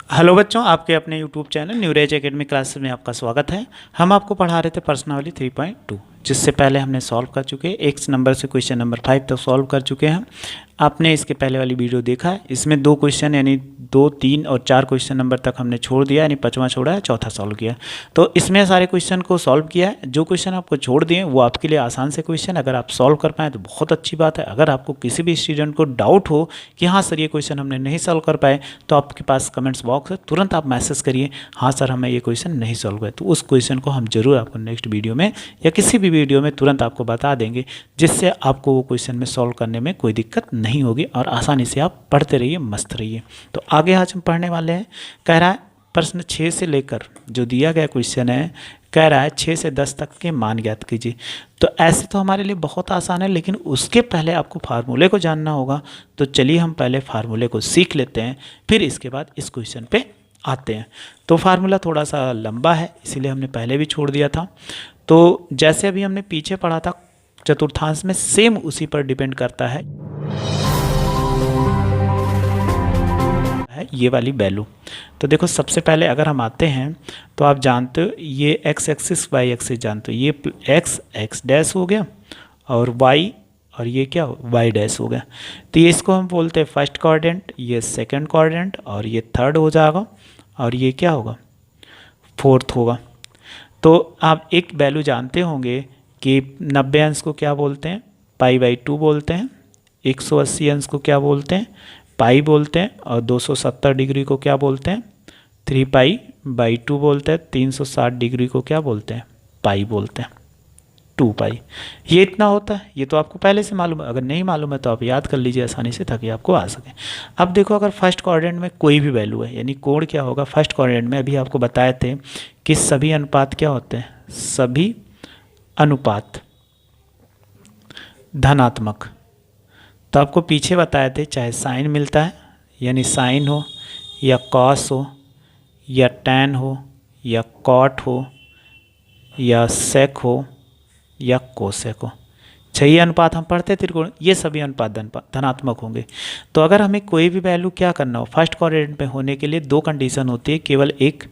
Hello बच्चों, आपके अपने यूट्यूब चैनल न्यूरेज एकेडमी क्लासेस में आपका स्वागत है। हम आपको पढ़ा रहे थे प्रश्नावली 3.2, जिससे पहले हमने सॉल्व कर चुके हैं। एक नंबर से क्वेश्चन नंबर 5 तक सॉल्व कर चुके हैं। आपने इसके पहले वाली वीडियो देखा है। इसमें 2 क्वेश्चन यानी 2, 3 और 4 क्वेश्चन नंबर तक हमने छोड़ दिया, यानी 5वां छोड़ा है, चौथा सॉल्व किया। तो इसमें सारे क्वेश्चन को सॉल्व किया है। जो क्वेश्चन आपको छोड़ दिए वो आपके लिए आसान से क्वेश्चन, अगर आप सॉल्व कर पाएँ तो बहुत अच्छी बात है। अगर आपको किसी भी स्टूडेंट को डाउट हो कि हाँ सर ये क्वेश्चन हमने नहीं सॉल्व कर पाए, तो आपके पास कमेंट्स बॉक्स है, तुरंत आप मैसेज करिए हाँ सर हमें ये क्वेश्चन नहीं सॉल्व हुआ। तो उस क्वेश्चन को हम जरूर आपको नेक्स्ट वीडियो में या किसी भी वीडियो में तुरंत आपको बता देंगे, जिससे आपको वो क्वेश्चन में सॉल्व करने में कोई दिक्कत नहीं होगी और आसानी से आप पढ़ते रहिए, मस्त रहिए। तो आगे आज हम पढ़ने वाले हैं। कह रहा है प्रश्न 6 से लेकर जो दिया गया क्वेश्चन है, कह रहा है 6 से 10 तक के मान ज्ञात कीजिए। तो ऐसे तो हमारे लिए बहुत आसान है, लेकिन उसके पहले आपको फार्मूले को जानना होगा। तो चलिए हम पहले फार्मूले को सीख लेते हैं, फिर इसके बाद इस क्वेश्चन पे आते हैं। तो फार्मूला थोड़ा सा लंबा है, इसीलिए हमने पहले भी छोड़ दिया था। तो जैसे अभी हमने पीछे पढ़ा था चतुर्थांश में, सेम उसी पर डिपेंड करता है ये वाली वैल्यू। तो देखो सबसे पहले अगर हम आते हैं तो आप जानते हो ये एक्स एक्सिस वाई एक्सिस जानते हो, ये एक्स डैश हो गया और वाई, और ये क्या वाई डैश हो गया। तो ये इसको हम बोलते हैं फर्स्ट क्वाड्रेंट, ये सेकंड क्वाड्रेंट और ये थर्ड हो जाएगा, और ये क्या होगा फोर्थ होगा। तो आप एक वैल्यू जानते होंगे कि 90 अंश को क्या बोलते हैं, पाई/2 बोलते हैं। 180 अंश को क्या बोलते हैं, पाई बोलते हैं। और 270 डिग्री को क्या बोलते हैं, 3π/2 बोलते हैं। 360 डिग्री को क्या बोलते हैं, पाई बोलते हैं, 2π। ये इतना होता है, ये तो आपको पहले से मालूम है। अगर नहीं मालूम है तो आप याद कर लीजिए आसानी से, ताकि आपको आ सके। अब देखो अगर फर्स्ट क्वाड्रेंट में कोई भी वैल्यू है, यानी कोण क्या होगा फर्स्ट क्वाड्रेंट में, अभी आपको बताए थे कि सभी अनुपात क्या होते हैं, सभी अनुपात धनात्मक। तो आपको पीछे बताए थे चाहे साइन मिलता है, यानी साइन हो या कॉस हो या टैन हो या कॉट हो या सेक हो या कोसेक हो, छह अनुपात हम पढ़ते त्रिकोण, ये सभी अनुपात धनात्मक होंगे। तो अगर हमें कोई भी वैल्यू क्या करना हो फर्स्ट क्वाड्रेंट में होने के लिए, 2 कंडीशन होती है केवल। एक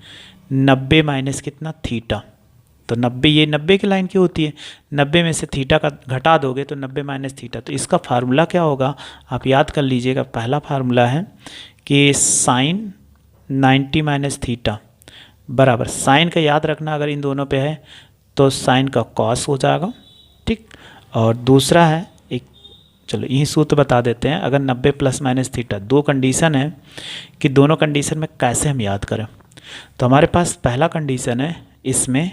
90 माइनस कितना, थीटा। तो 90, ये 90 की लाइन की होती है, 90 में से थीटा का घटा दोगे तो 90 माइनस थीटा। तो इसका फार्मूला क्या होगा आप याद कर लीजिएगा। पहला फार्मूला है कि साइन 90 माइनस थीटा बराबर, साइन का याद रखना अगर इन दोनों पे है तो साइन का कॉस हो जाएगा, ठीक। और दूसरा है एक, चलो यही सूत्र बता देते हैं। अगर 90 प्लस माइनस थीटा, 2 कंडीशन है कि दोनों कंडीशन में कैसे हम याद करें। तो हमारे पास पहला कंडीशन है, इसमें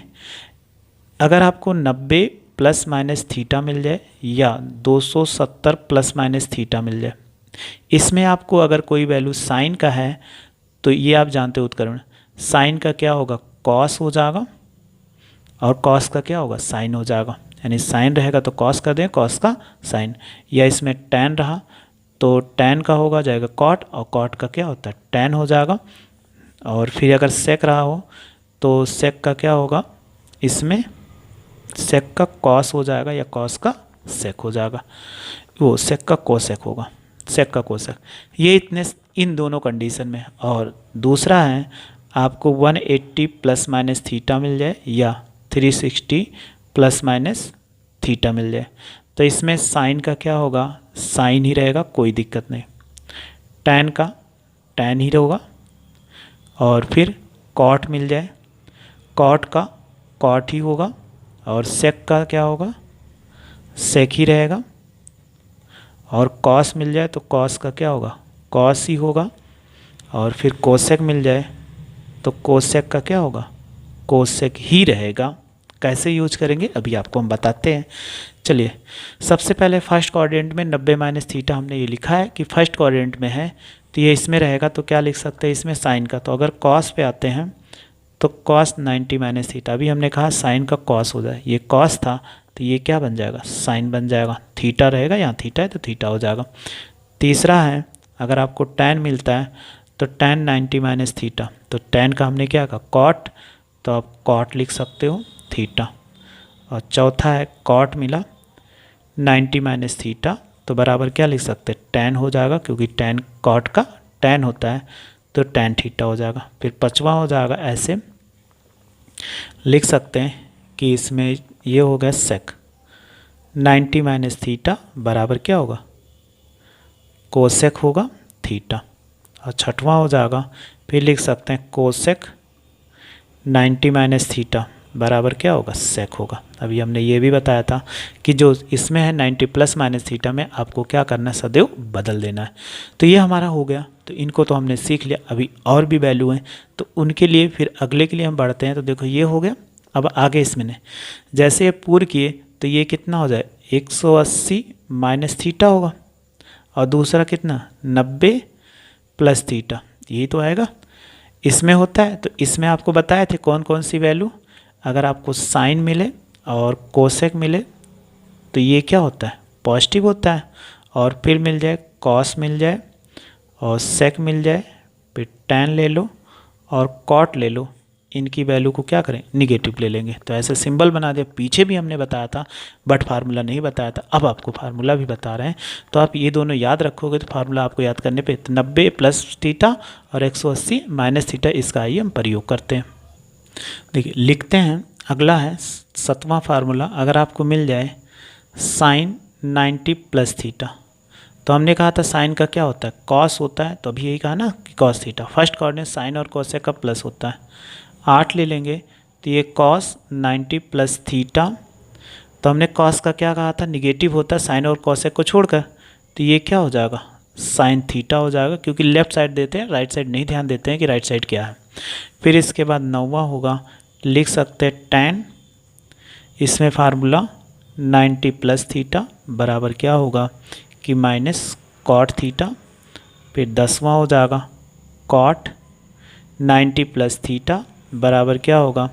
अगर आपको 90 प्लस माइनस थीटा मिल जाए या 270 प्लस माइनस थीटा मिल जाए, इसमें आपको अगर कोई वैल्यू साइन का है तो ये आप जानते हो उत्करण, साइन का क्या होगा कॉस हो जाएगा और कॉस का क्या होगा साइन हो जाएगा। यानी साइन रहेगा तो कॉस कर दें, कॉस का साइन। या इसमें टैन रहा तो टैन का होगा जाएगा कॉट, और कॉट का क्या होता है टैन हो जाएगा। और फिर अगर सेक रहा हो तो सेक का क्या होगा, इसमें सेक का कॉस हो जाएगा या कॉस का सेक हो जाएगा, वो सेक का कोसेक होगा, सेक का कोसेक। ये इतने इन दोनों कंडीशन में। और दूसरा है आपको 180 प्लस माइनस थीटा मिल जाए या 360 प्लस माइनस थीटा मिल जाए, तो इसमें साइन का क्या होगा साइन ही रहेगा, कोई दिक्कत नहीं। टैन का टैन ही होगा। और फिर कॉट मिल जाए, कॉट का कॉट ही होगा। और सेक का क्या होगा सेक ही रहेगा। और कॉस मिल जाए तो कॉस का क्या होगा कॉस ही होगा। और फिर कोसेक मिल जाए तो कोसेक का क्या होगा कोसेक ही रहेगा। कैसे यूज करेंगे अभी आपको हम बताते हैं। चलिए सबसे पहले फर्स्ट क्वाड्रेंट में 90 माइनस थीटा हमने ये लिखा है कि फर्स्ट क्वाड्रेंट में है, तो ये इसमें रहेगा तो क्या लिख सकते हैं इसमें साइन का। तो अगर कॉस पे आते हैं तो कॉस 90 माइनस थीटा, अभी हमने कहा साइन का कॉस हो जाए, ये कॉस था तो ये क्या बन जाएगा साइन बन जाएगा। थीटा रहेगा, यहाँ थीटा है तो थीटा हो जाएगा। तीसरा है अगर आपको टैन मिलता है तो टैन 90 माइनस थीटा, तो टैन का हमने क्या कहा कॉट, तो आप कॉट लिख सकते हो थीटा। और चौथा है कॉट मिला 90 माइनस थीटा, तो बराबर क्या लिख सकते हैं टैन हो जाएगा, क्योंकि टैन कॉट का टैन होता है तो tan थीटा हो जाएगा। फिर 5वां हो जाएगा, ऐसे लिख सकते हैं कि इसमें ये हो गया sec 90 माइनस थीटा बराबर क्या होगा, कोसेक होगा थीटा। और 6वां हो जाएगा, फिर लिख सकते हैं कोसेक 90 माइनस थीटा बराबर क्या होगा, सेक होगा। अभी हमने ये भी बताया था कि जो इसमें है 90 प्लस माइनस थीटा में आपको क्या करना है, सदैव बदल देना है। तो ये हमारा हो गया। तो इनको तो हमने सीख लिया, अभी और भी वैल्यू हैं तो उनके लिए फिर अगले के लिए हम बढ़ते हैं। तो देखो ये हो गया। अब आगे इसमें ने जैसे ये पूर्ण किए तो ये कितना हो जाए, 180 माइनस थीटा होगा, और दूसरा कितना 90 प्लस थीटा, यही तो आएगा। इसमें होता है तो इसमें आपको बताए थे कौन कौन सी वैल्यू, अगर आपको साइन मिले और कोसेक मिले तो ये क्या होता है, पॉजिटिव होता है। और फिर मिल जाए कॉस मिल जाए और सेक मिल जाए, फिर टैन ले लो और कॉट ले लो, इनकी वैल्यू को क्या करें, निगेटिव ले लेंगे। तो ऐसे सिंबल बना दिया। पीछे भी हमने बताया था बट फार्मूला नहीं बताया था, अब आपको फार्मूला भी बता रहे हैं। तो आप ये दोनों याद रखोगे तो फार्मूला आपको याद करने पे 90 प्लस थीटा और 180 माइनस थीटा, इसका आइए हम प्रयोग करते हैं। देखिए लिखते हैं, अगला है 7वां फार्मूला। अगर आपको मिल जाए साइन 90 प्लस थीटा, तो हमने कहा था साइन का क्या होता है, कॉस होता है। तो अभी यही कहा ना कि cos theta, first coordinate sine और कॉसेक का प्लस होता है। 8 ले लेंगे तो ये कॉस 90 प्लस थीटा। तो हमने कॉस का क्या कहा था, निगेटिव होता है साइन और कॉसेक को छोड़कर। तो ये क्या हो जाएगा, साइन थीटा हो जाएगा, क्योंकि लेफ्ट साइड देते हैं, राइट साइड नहीं ध्यान देते हैं कि राइट साइड क्या है। फिर इसके बाद 9वां होगा, लिख सकते हैं टैन, इसमें फार्मूला 90 प्लस थीटा बराबर क्या होगा कि माइनस कॉट थीटा। फिर 10वां हो जाएगा कॉट 90 प्लस थीटा बराबर क्या होगा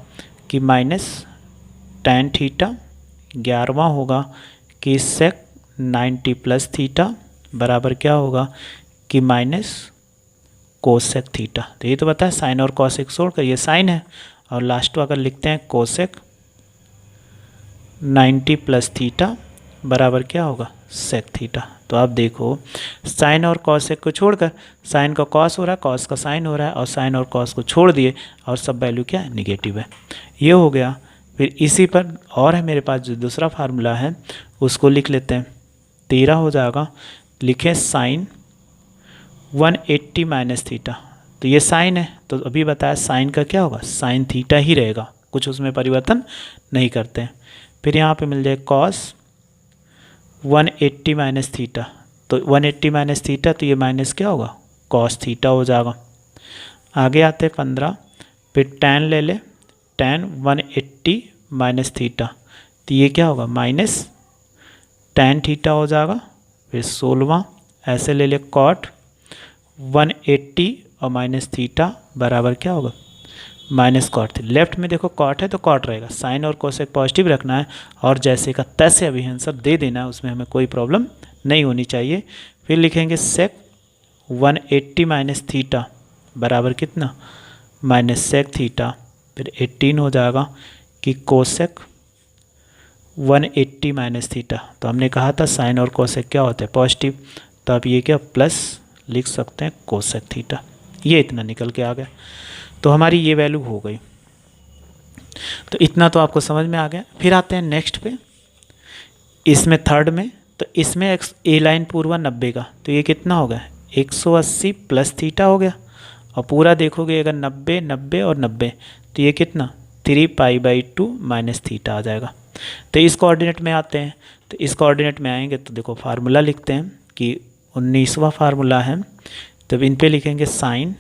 कि माइनस टैन थीटा। 11वां होगा कि सेक 90 प्लस थीटा बराबर क्या होगा कि माइनस कोसेक थीटा। तो ये तो पता है साइन और कोसेक छोड़कर ये साइन है, और लास्ट अगर लिखते हैं कोसेक 90 प्लस थीटा बराबर क्या होगा, सेक थीटा। तो आप देखो साइन और कॉसेक को छोड़कर, साइन का कॉस हो रहा है, कॉस का साइन हो रहा है, और साइन और कॉस को छोड़ दिए और सब वैल्यू क्या है, निगेटिव है। ये हो गया। फिर इसी पर और है मेरे पास जो दूसरा फार्मूला है उसको लिख लेते हैं। 13 हो जाएगा, लिखें साइन 180 माइनस थीटा। तो ये साइन है तो अभी बताया साइन का क्या होगा, साइन थीटा ही रहेगा, कुछ उसमें परिवर्तन नहीं करते हैं। फिर यहाँ पे मिल जाए कॉस 180 माइनस थीटा। तो 180 माइनस थीटा, तो ये माइनस क्या होगा, कॉस थीटा हो जाएगा। आगे आते 15, फिर टैन ले ले, टैन 180 माइनस थीटा, तो ये क्या होगा, माइनस टैन थीटा हो जाएगा। फिर 16वां ऐसे ले ले कॉट 180 और माइनस थीटा बराबर क्या होगा, माइनस कॉट थी। लेफ्ट में देखो कॉट है तो कॉट रहेगा, साइन और कोसेक पॉजिटिव रखना है, और जैसे का तैसे अभी आंसर दे देना है, उसमें हमें कोई प्रॉब्लम नहीं होनी चाहिए। फिर लिखेंगे सेक 180 माइनस थीटा बराबर कितना, माइनस सेक थीटा। फिर 18 हो जाएगा कि कोसेक 180 माइनस थीटा। तो हमने कहा था साइन और कोसेक क्या होते हैं, पॉजिटिव, तो अब ये क्या प्लस लिख सकते हैं कोसेक थीटा। ये इतना निकल के आ गया। तो हमारी ये वैल्यू हो गई। तो इतना तो आपको समझ में आ गया। फिर आते हैं नेक्स्ट पे, इसमें थर्ड में। तो इसमें ए लाइन पूर्वा 90 का, तो ये कितना हो गया, 180 प्लस थीटा हो गया। और पूरा देखोगे अगर 90 90 और 90, तो ये कितना 3π/2 माइनस थीटा आ जाएगा। तो इस कोऑर्डिनेट में आते हैं। तो इस कोऑर्डिनेट में आएंगे तो देखो फार्मूला लिखते हैं कि 19वां फार्मूला है। तब इन पे लिखेंगे साइन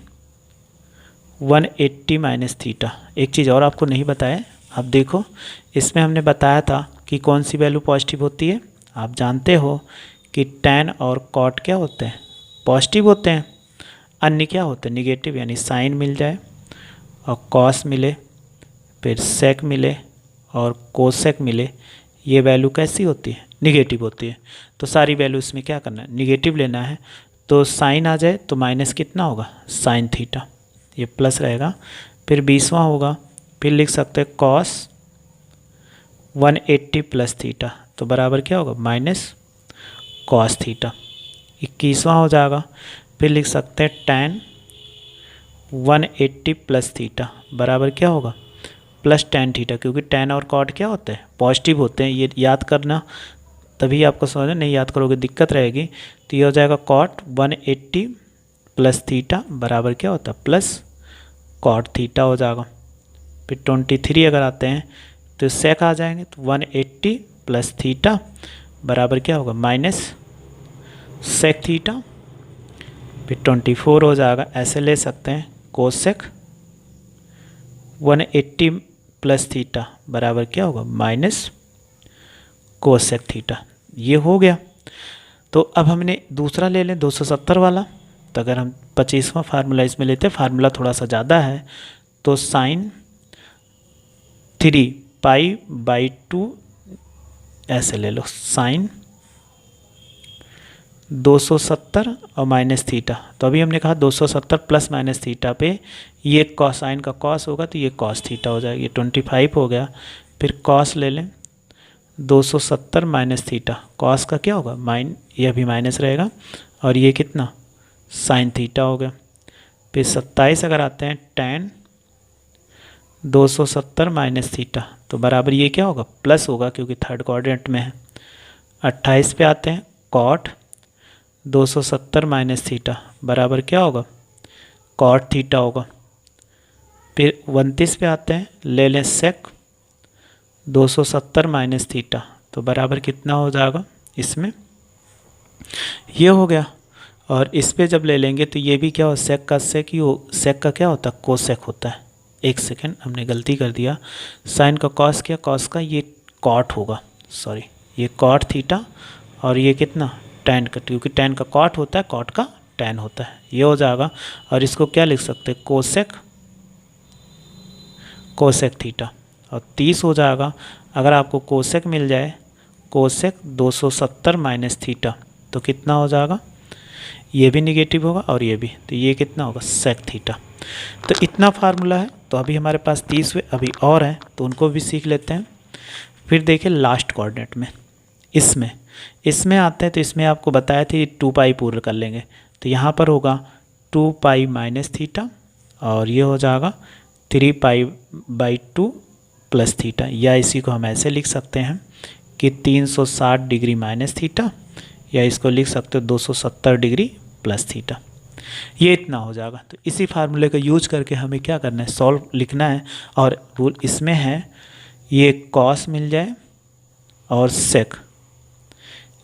180 माइनस थीटा। एक चीज़ और आपको नहीं बताया, आप देखो इसमें हमने बताया था कि कौन सी वैल्यू पॉजिटिव होती है। आप जानते हो कि टैन और कॉट क्या होते हैं, पॉजिटिव होते हैं, अन्य क्या होते हैं, निगेटिव। यानी साइन मिल जाए और कॉस मिले, फिर सेक मिले और कोसेक मिले, ये वैल्यू कैसी होती है, निगेटिव होती है। तो सारी वैल्यू इसमें क्या करना है, निगेटिव लेना है। तो साइन आ जाए तो माइनस कितना होगा, साइन थीटा, ये प्लस रहेगा। फिर 20वां होगा, फिर लिख सकते हैं कॉस 180 प्लस थीटा, तो बराबर क्या होगा, माइनस कॉस थीटा। 21वां हो जाएगा, फिर लिख सकते हैं टैन 180 प्लस थीटा बराबर क्या होगा, प्लस टेन थीटा, क्योंकि टेन और कॉट क्या होते हैं, पॉजिटिव होते हैं, ये याद करना, तभी आपको समझ, नहीं याद करोगे दिक्कत रहेगी। तो ये हो जाएगा कॉट 180 प्लस थीटा बराबर क्या होता है, प्लस कॉट थीटा हो जाएगा। फिर 23 अगर आते हैं तो सेक आ जाएंगे, तो 180 प्लस थीटा बराबर क्या होगा, माइनस सेक थीटा। फिर 24 हो जाएगा, ऐसे ले सकते हैं कोसेक 180 प्लस थीटा बराबर क्या होगा, माइनस कोसेक थीटा। ये हो गया। तो अब हमने दूसरा ले लें 270 वाला। तो अगर हम 25वां फार्मूला इसमें लेते हैं, फार्मूला थोड़ा सा ज़्यादा है, तो साइन 3π/2 ऐसे ले लो, साइन 270 और माइनस थीटा। तो अभी हमने कहा 270 प्लस माइनस थीटा पे ये कॉसाइन का कॉस होगा, तो ये कॉस थीटा हो जाएगा, ये 25 हो गया। फिर कॉस ले लें 270 माइनस थीटा, कॉस का क्या होगा, ये भी माइनस रहेगा, और ये कितना, साइन थीटा हो गया। फिर 27 अगर आते हैं tan 270 माइनस थीटा, तो बराबर ये क्या होगा, प्लस होगा, क्योंकि थर्ड क्वाड्रेंट में है। 28 पे आते हैं कॉट 270 माइनस थीटा बराबर क्या होगा, कॉट थीटा होगा। फिर 29 पे आते हैं, ले लें सेक 270 माइनस थीटा, तो बराबर कितना हो जाएगा, इसमें ये हो गया। और इस पे जब ले लेंगे तो ये भी क्या हो, सेक का सेक ही हो, सेक का क्या होता है, कोसेक होता है। एक सेकेंड, हमने गलती कर दिया, साइन का कॉस क्या, कॉस का ये कॉट होगा, सॉरी, ये कॉट थीटा, और ये कितना, टैन का, क्योंकि टैन का कॉट होता है, कॉट का टैन होता है, ये हो जाएगा। और इसको क्या लिख सकते हैं, कोसेक थीटा, और 30 हो जाएगा। अगर आपको कोसेक मिल जाए, कोसेक 270 माइनस थीटा, तो कितना हो जाएगा, ये भी निगेटिव होगा और ये भी, तो ये कितना होगा, सेक थीटा। तो इतना फार्मूला है। तो अभी हमारे पास 30 हुए, अभी और हैं तो उनको भी सीख लेते हैं। फिर देखिए लास्ट कोऑर्डिनेट में, इसमें आते हैं, तो इसमें आपको बताया था 2π पूर्ण कर लेंगे, तो यहाँ पर होगा 2π माइनस थीटा, और ये हो जाएगा 3π/2 प्लस थीटा, या इसी को हम ऐसे लिख सकते हैं कि 360 डिग्री माइनस थीटा, या इसको लिख सकते हो 270 डिग्री प्लस थीटा। ये इतना हो जाएगा। तो इसी फार्मूले का यूज करके हमें क्या करना है, सॉल्व लिखना है। और रूल इसमें है, ये कॉस मिल जाए और सेक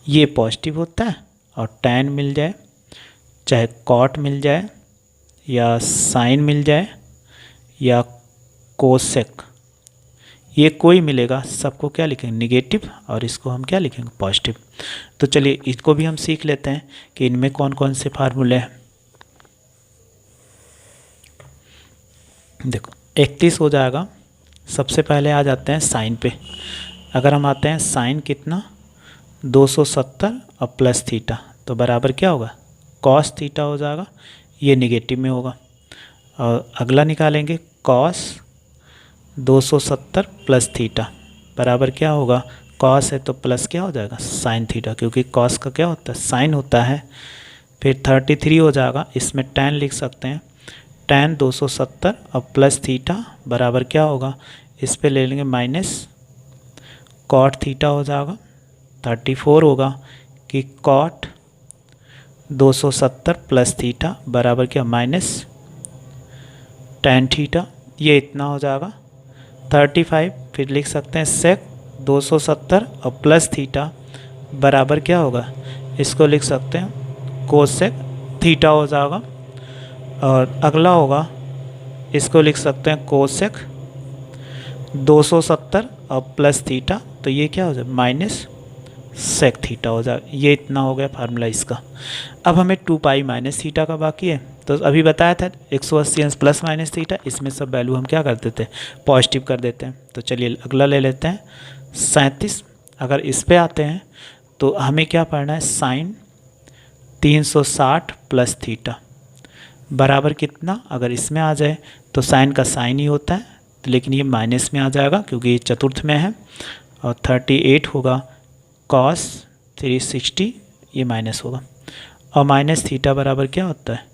ये पॉजिटिव होता है, और टैन मिल जाए, चाहे कॉट मिल जाए या साइन मिल जाए या कोसेक, ये कोई मिलेगा, सबको क्या लिखेंगे, निगेटिव, और इसको हम क्या लिखेंगे, पॉजिटिव। तो चलिए इसको भी हम सीख लेते हैं कि इनमें कौन कौन से फार्मूले हैं। देखो 31 हो जाएगा। सबसे पहले आ जाते हैं साइन पे। अगर हम आते हैं साइन कितना, 270 और प्लस थीटा, तो बराबर क्या होगा, कॉस थीटा हो जाएगा, ये निगेटिव में होगा। और अगला निकालेंगे कॉस 270 प्लस थीटा बराबर क्या होगा, कॉस है तो प्लस क्या हो जाएगा, साइन थीटा, क्योंकि कॉस का क्या होता है, साइन होता है। फिर 33 हो जाएगा, इसमें टैन लिख सकते हैं, टैन 270 और प्लस थीटा बराबर क्या होगा, इस पे ले लेंगे माइनस कॉट थीटा हो जाएगा। 34 होगा कि कॉट 270 प्लस थीटा बराबर क्या, माइनस टैन थीटा, ये इतना हो जाएगा। 35 फिर लिख सकते हैं सेक 270 और प्लस थीटा बराबर क्या होगा, इसको लिख सकते हैं कोसेक थीटा हो जाएगा। और अगला होगा, इसको लिख सकते हैं कोसेक 270 और प्लस थीटा, तो ये क्या हो जाए, माइनस सेक थीटा हो जाए। ये इतना हो गया फार्मूला इसका। अब हमें 2π माइनस थीटा का बाकी है। तो अभी बताया था 180 अंश प्लस माइनस थीटा, इसमें सब वैल्यू हम क्या कर देते हैं, पॉजिटिव कर देते हैं। तो चलिए अगला ले लेते हैं 37। अगर इस पे आते हैं तो हमें क्या पढ़ना है, साइन 360 प्लस थीटा बराबर कितना, अगर इसमें आ जाए तो साइन का साइन ही होता है, तो लेकिन ये माइनस में आ जाएगा क्योंकि ये चतुर्थ में है। और 38 होगा कॉस 360, ये माइनस होगा। और माइनस थीटा बराबर क्या होता है,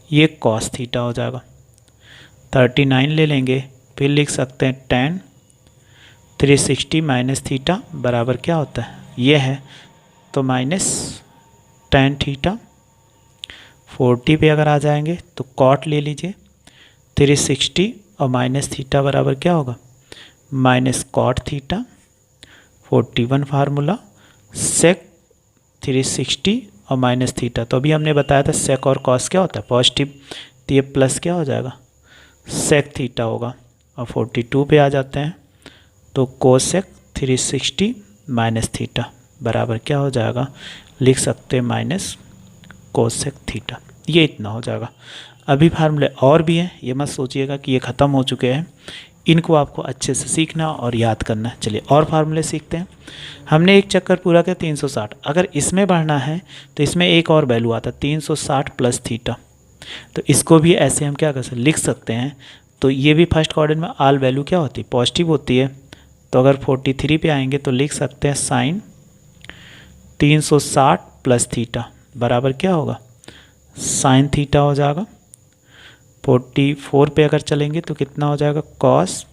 ये कॉस थीटा हो जाएगा। 39 ले लेंगे, फिर लिख सकते हैं tan 360 माइनस थीटा बराबर क्या होता है, ये है तो माइनस tan थीटा। 40 पे अगर आ जाएंगे तो कॉट ले लीजिए, 360 और माइनस थीटा बराबर क्या होगा, माइनस कॉट थीटा। 41 फार्मूला सेक 360 और माइनस थीटा, तो अभी हमने बताया था सेक और कॉस क्या होता है पॉजिटिव, तो ये प्लस क्या हो जाएगा सेक थीटा होगा। और 42 पे आ जाते हैं तो कोसेक 360 माइनस थीटा बराबर क्या हो जाएगा, लिख सकते हैं माइनस कोसेक थीटा। ये इतना हो जाएगा। अभी फार्मूले और भी हैं, ये मत सोचिएगा कि ये ख़त्म हो चुके हैं, इनको आपको अच्छे से सीखना और याद करना है। चलिए और फार्मूले सीखते हैं। हमने एक चक्कर पूरा किया 360, अगर इसमें बढ़ना है तो इसमें एक और वैल्यू आता है 360 प्लस थीटा, तो इसको भी ऐसे हम क्या कर सकते लिख सकते हैं। तो ये भी फर्स्ट क्वाड्रेंट में आल वैल्यू क्या होती है पॉजिटिव होती है, तो अगर 43 पे आएंगे तो लिख सकते हैं साइन 360 प्लस थीटा बराबर क्या होगा साइन थीटा हो जाएगा। 44 पे अगर चलेंगे तो कितना हो जाएगा कॉस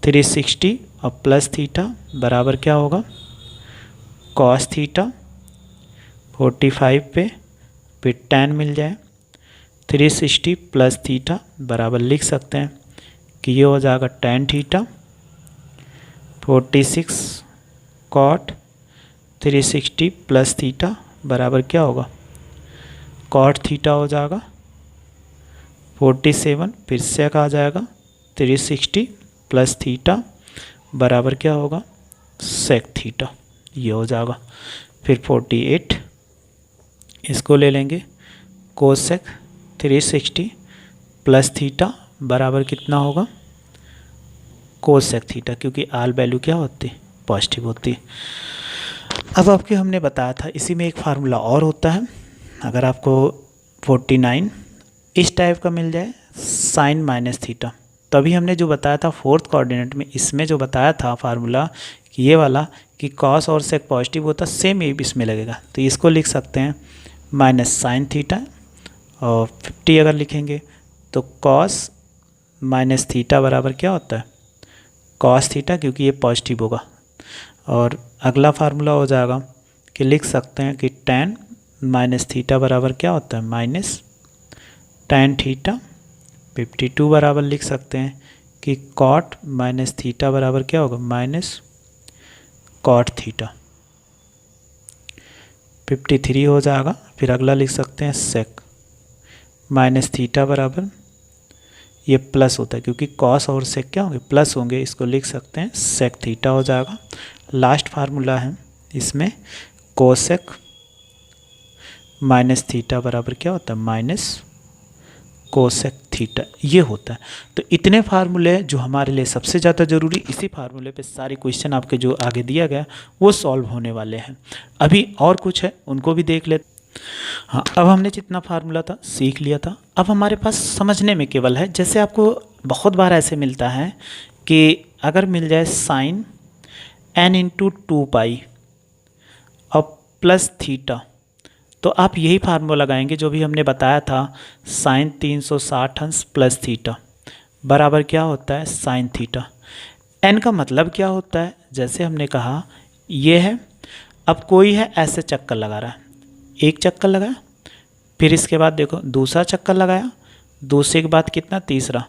360 और प्लस थीटा बराबर क्या होगा कॉस थीटा। 45 पे फिर tan मिल जाए 360 प्लस थीटा बराबर लिख सकते हैं कि ये हो जाएगा tan theta. 46 cot 360 plus theta बराबर क्या होगा कॉट थीटा हो जाएगा। 47 फिर से आ जाएगा 360 प्लस थीटा बराबर क्या होगा सेक थीटा, ये हो जाएगा। फिर 48 इसको ले लेंगे कोसेक 360 प्लस थीटा बराबर कितना होगा कोसेक थीटा, क्योंकि आल वैल्यू क्या होती है पॉजिटिव होती है। अब आपके हमने बताया था इसी में एक फार्मूला और होता है, अगर आपको 49 इस टाइप का मिल जाए साइन माइनस थीटा, तो अभी हमने जो बताया था फोर्थ कोऑर्डिनेट में, इसमें जो बताया था फार्मूला कि ये वाला कि कॉस और सेक पॉजिटिव होता सेम ये इसमें लगेगा, तो इसको लिख सकते हैं माइनस साइन थीटा। और 50 अगर लिखेंगे तो कॉस माइनस थीटा बराबर क्या होता है कॉस थीटा, क्योंकि ये पॉजिटिव होगा। और अगला फार्मूला हो जाएगा कि लिख सकते हैं कि tan माइनस थीटा बराबर क्या होता है माइनस tan थीटा। 52 बराबर लिख सकते हैं कि कॉट माइनस थीटा बराबर क्या होगा माइनस कॉट थीटा। 53 हो जाएगा। फिर अगला लिख सकते हैं सेक माइनस थीटा बराबर ये प्लस होता है, क्योंकि कॉस और सेक क्या होंगे प्लस होंगे, इसको लिख सकते हैं सेक थीटा हो जाएगा। लास्ट फार्मूला है इसमें कोसेक माइनस थीटा बराबर क्या होता है माइनस कोसेक थीटा, ये होता है। तो इतने फार्मूले जो हमारे लिए सबसे ज़्यादा ज़रूरी, इसी फार्मूले पे सारे क्वेश्चन आपके जो आगे दिया गया वो सॉल्व होने वाले हैं। अभी और कुछ है उनको भी देख लेते। हाँ, अब हमने जितना फार्मूला था सीख लिया था, अब हमारे पास समझने में केवल है। जैसे आपको बहुत बार ऐसे मिलता है कि अगर मिल जाए साइन n इंटू 2 पाई और प्लस थीटा, तो आप यही फार्मूला लगाएंगे जो भी हमने बताया था साइन 360 अंश प्लस थीटा बराबर क्या होता है साइन थीटा। n का मतलब क्या होता है, जैसे हमने कहा ये है, अब कोई है ऐसे चक्कर लगा रहा है, एक चक्कर लगाया, फिर इसके बाद देखो दूसरा चक्कर लगाया, दूसरे के बाद कितना तीसरा,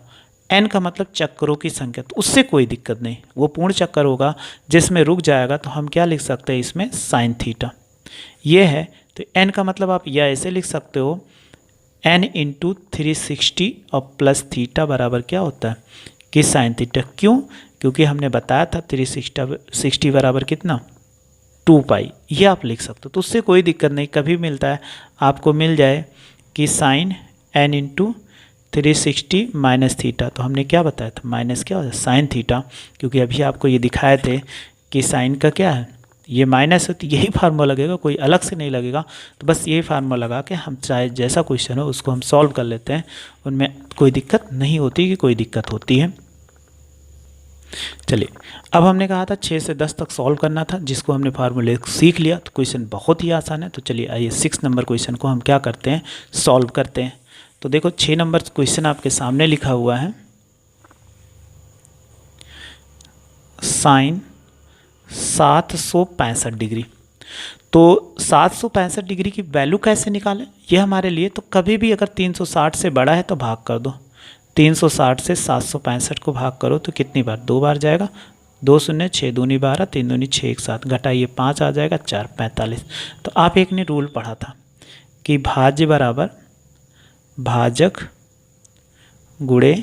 n का मतलब चक्करों की संख्या, तो उससे कोई दिक्कत नहीं, वो पूर्ण चक्कर होगा जिसमें रुक जाएगा, तो हम क्या लिख सकते हैं इसमें साइन थीटा ये है। तो n का मतलब आप या ऐसे लिख सकते हो n इंटू 360 और प्लस थीटा बराबर क्या होता है कि साइन थीटा। क्यों, क्योंकि हमने बताया था 360 बराबर कितना 2 पाई, ये आप लिख सकते हो, तो उससे कोई दिक्कत नहीं। कभी मिलता है आपको मिल जाए कि sine n into 360 minus theta, तो हमने क्या बताया था माइनस क्या होता है साइन थीटा, क्योंकि अभी आपको ये दिखाए थे कि साइन का क्या है ये माइनस है, तो यही फार्मूला लगेगा, कोई अलग से नहीं लगेगा। तो बस यही फार्मूला लगा के हम चाहे जैसा क्वेश्चन हो उसको हम सॉल्व कर लेते हैं, उनमें कोई दिक्कत नहीं होती कि कोई दिक्कत होती है। चलिए, अब हमने कहा था 6 से 10 तक सॉल्व करना था, जिसको हमने फार्मूले सीख लिया, तो क्वेश्चन बहुत ही आसान है। तो चलिए आइए 6 नंबर क्वेश्चन को हम क्या करते हैं सॉल्व करते हैं। तो देखो 6 नंबर क्वेश्चन आपके सामने लिखा हुआ है, साइन 765 डिग्री। तो 765 डिग्री की वैल्यू कैसे निकालें, ये हमारे लिए, तो कभी भी अगर 360 से बड़ा है तो भाग कर दो। 360 से 765 को भाग करो तो कितनी बार, 2 बार जाएगा, 2 शून्य 6 दूनी 12, 3 दूनी 6, एक साथ घटाइए 5 आ जाएगा, 4 45। तो आप एक ने रूल पढ़ा था कि भाज्य बराबर भाजक गुणे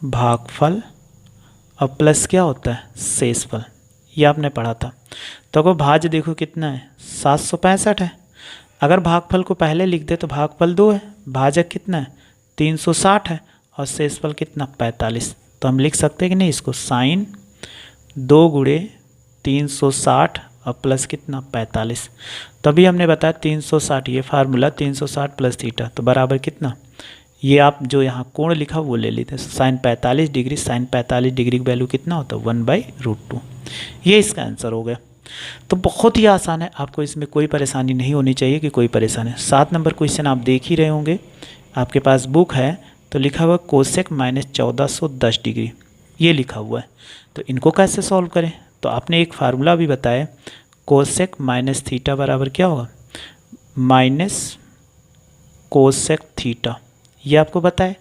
भागफल और प्लस क्या होता है, शेषफल, ये आपने पढ़ा था। तो अगर भाज्य देखो कितना है, 765 है। अगर भागफल को पहले लिख दे तो भागफल 2 है, भाजक कितना है, 360 है, और शेषफल कितना, 45। तो हम लिख सकते हैं कि नहीं इसको, साइन 2 गुणे 360 और प्लस कितना, 45। तभी हमने बताया 360, ये फार्मूला 360 प्लस थीटा, तो बराबर कितना, ये आप जो यहाँ कोण लिखा वो ले लेते हैं, साइन 45 डिग्री। साइन 45 डिग्री की वैल्यू कितना होता है, 1/√2। ये इसका आंसर हो गया। तो बहुत ही आसान है, आपको इसमें कोई परेशानी नहीं होनी चाहिए कि कोई परेशानी। 7 नंबर क्वेश्चन आप देख ही रहे होंगे, आपके पास बुक है तो लिखा हुआ कोसेक माइनस 1410 डिग्री, ये लिखा हुआ है। तो इनको कैसे सॉल्व करें, तो आपने एक फार्मूला भी बताया, कोसेक माइनस थीटा बराबर क्या होगा, माइनस कोसेक थीटा, ये आपको बताए।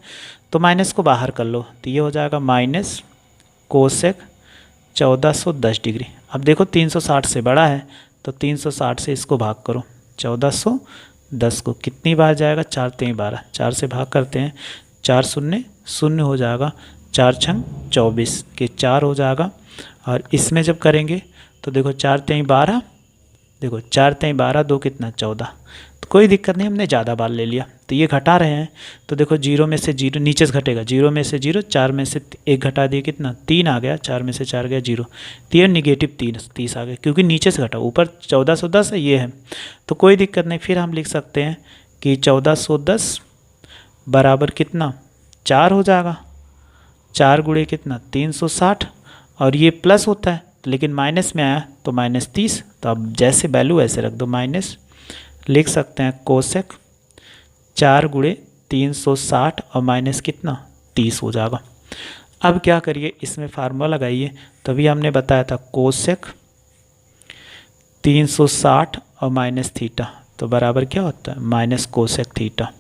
तो माइनस को बाहर कर लो तो ये हो जाएगा माइनस कोसेक 1410 डिग्री। अब देखो 360 से बड़ा है तो 360 से इसको भाग करो, 1410 को कितनी बार जाएगा, 4 3 12, 4 से भाग करते हैं, 4 शून्य शून्य हो जाएगा, 4 छंग 24 के 4 हो जाएगा। और इसमें जब करेंगे तो देखो 4 3 12, देखो 4 3 12, 2 कितना 14। तो कोई दिक्कत नहीं, हमने ज़्यादा बार ले लिया। तो ये घटा रहे हैं तो देखो 0 में से 0 नीचे से घटेगा, 0 में से 0, 4 में से 1 घटा दिए कितना 3 आ गया, 4 में से 4 गया 0, तो ये निगेटिव 30 आ गया, क्योंकि नीचे से घटा, ऊपर 1410 है ये है। तो कोई दिक्कत नहीं, फिर हम लिख सकते हैं कि 1410 बराबर कितना 4 हो जाएगा, 4 गुणे कितना 360, और ये प्लस होता है लेकिन माइनस में आया तो माइनस 30। तो अब जैसे वैल्यू ऐसे रख दो, माइनस लिख सकते हैं कोसेक 4 गुणे 360 और माइनस कितना 30 हो जाएगा। अब क्या करिए, इसमें फार्मूला लगाइए, तभी हमने बताया था कोसेक 360 और माइनस थीटा, तो बराबर क्या होता है, माइनस कोसेक थीटा।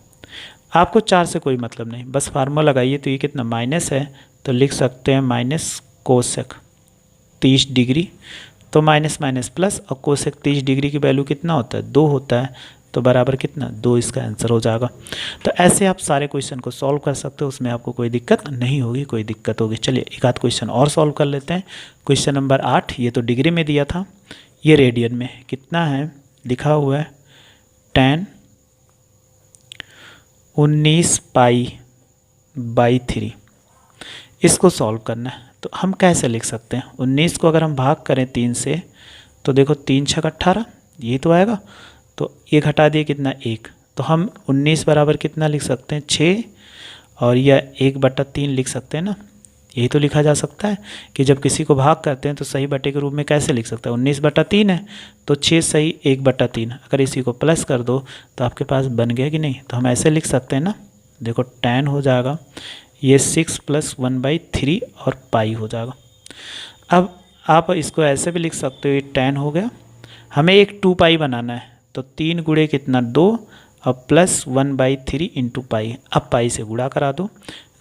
आपको 4 से कोई मतलब नहीं, बस फार्मूला लगाइए। तो ये कितना माइनस है तो लिख सकते हैं माइनस कोसेक 30 डिग्री, तो माइनस माइनस प्लस, और कोसेक 30 डिग्री की वैल्यू कितना होता है, 2 होता है, तो बराबर कितना 2 इसका आंसर हो जाएगा। तो ऐसे आप सारे क्वेश्चन को सॉल्व कर सकते हो, उसमें आपको कोई दिक्कत नहीं होगी, कोई दिक्कत होगी। चलिए एक आध क्वेश्चन और सॉल्व कर लेते हैं। क्वेश्चन नंबर 8, ये तो डिग्री में दिया था, ये रेडियन में कितना है, लिखा हुआ है tan 19 π/3। इसको सॉल्व करना है तो हम कैसे लिख सकते हैं, 19 को अगर हम भाग करें 3 से तो देखो 3 छक 18, ये तो आएगा, तो ये घटा दिए कितना 1, तो हम 19 बराबर कितना लिख सकते हैं 6, और यह 1/3 लिख सकते हैं ना। यही तो लिखा जा सकता है कि जब किसी को भाग करते हैं तो सही बटे के रूप में कैसे लिख सकते हैं, 19/3 है तो 6 सही 1/3, अगर इसी को प्लस कर दो तो आपके पास बन गया कि नहीं। तो हम ऐसे लिख सकते हैं ना, देखो tan हो जाएगा ये 6 + 1/3 और पाई हो जाएगा। अब आप इसको ऐसे भी लिख सकते हो, ये tan हो गया, हमें एक 2 पाई बनाना है, तो 3 गुणे कितना 2 और प्लस 1/3 इंटू पाई। अब पाई से गुणा करा दो,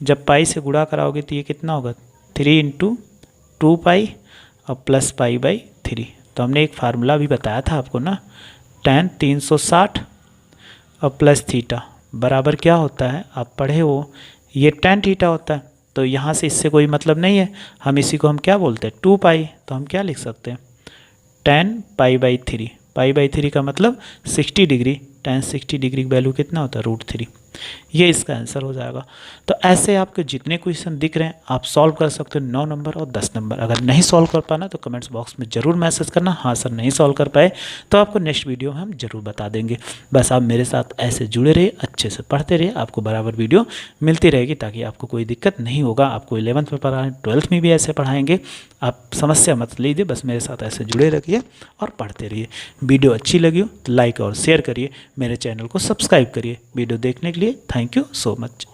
जब पाई से गुणा कराओगे तो ये कितना होगा 3 इंटू 2 पाई और प्लस π/3। तो हमने एक फार्मूला भी बताया था आपको ना, tan 360 और प्लस थीटा बराबर क्या होता है, आप पढ़े हो, ये tan थीटा होता है। तो यहाँ से इससे कोई मतलब नहीं है, हम इसी को हम क्या बोलते हैं 2 पाई, तो हम क्या लिख सकते हैं tan π/3। π/3 का मतलब 60 डिग्री, tan 60 डिग्री की वैल्यू कितना होता है √3। ये इसका आंसर हो जाएगा। तो ऐसे आपके जितने क्वेश्चन दिख रहे हैं आप सॉल्व कर सकते हो 9 नंबर और 10 नंबर। अगर नहीं सॉल्व कर पाना तो कमेंट्स बॉक्स में ज़रूर मैसेज करना, हाँ सर नहीं सॉल्व कर पाए, तो आपको नेक्स्ट वीडियो में हम ज़रूर बता देंगे। बस आप मेरे साथ ऐसे जुड़े रहिए, अच्छे से पढ़ते रहिए, आपको बराबर वीडियो मिलती रहेगी ताकि आपको कोई दिक्कत नहीं होगा। आपको 11th में पढ़ाएं, 12th में भी ऐसे पढ़ाएंगे, आप समस्या मत लीजिए, बस मेरे साथ ऐसे जुड़े रहिए और पढ़ते रहिए। वीडियो अच्छी लगी हो तो लाइक और शेयर करिए, मेरे चैनल को सब्सक्राइब करिए। वीडियो देखने के लिए थैंक यू सो मच।